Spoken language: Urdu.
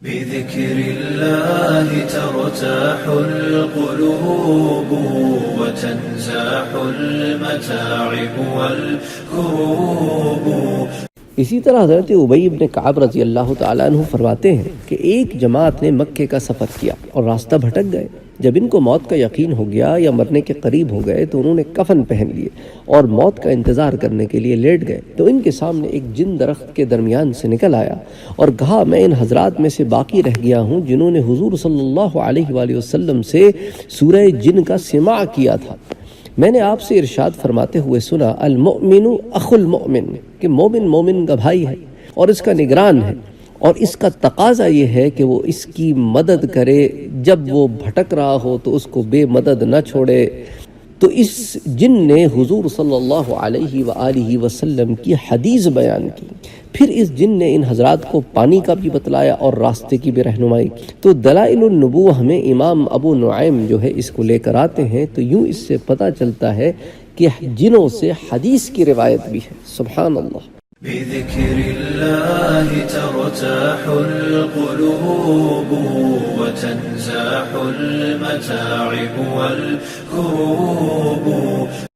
بذكر الله ترتاح القلوب وتنزاح المتاعب والكروب. اسی طرح حضرت ابی بن کعب رضی اللہ تعالیٰ عنہ فرماتے ہیں کہ ایک جماعت نے مکے کا سفر کیا اور راستہ بھٹک گئے. جب ان کو موت کا یقین ہو گیا یا مرنے کے قریب ہو گئے تو انہوں نے کفن پہن لیے اور موت کا انتظار کرنے کے لیے لیٹ گئے. تو ان کے سامنے ایک جن درخت کے درمیان سے نکل آیا اور کہا میں ان حضرات میں سے باقی رہ گیا ہوں جنہوں نے حضور صلی اللہ علیہ وآلہ وسلم سے سورہ جن کا سماع کیا تھا. میں نے آپ سے ارشاد فرماتے ہوئے سنا المؤمن اخو المؤمن کہ مومن مومن کا بھائی ہے اور اس کا نگران ہے اور اس کا تقاضا یہ ہے کہ وہ اس کی مدد کرے جب وہ بھٹک رہا ہو تو اس کو بے مدد نہ چھوڑے. تو اس جن نے حضور صلی اللہ علیہ وآلہ وسلم کی حدیث بیان کی. پھر اس جن نے ان حضرات کو پانی کا بھی بتلایا اور راستے کی بھی رہنمائی کی. تو دلائل النبوہ ہمیں امام ابو نعیم جو ہے اس کو لے کر آتے ہیں. تو یوں اس سے پتہ چلتا ہے کہ جنوں سے حدیث کی روایت بھی ہے. سبحان اللہ. بذكر الله ترتاح القلوب وتنزاح المتاعب والكروب.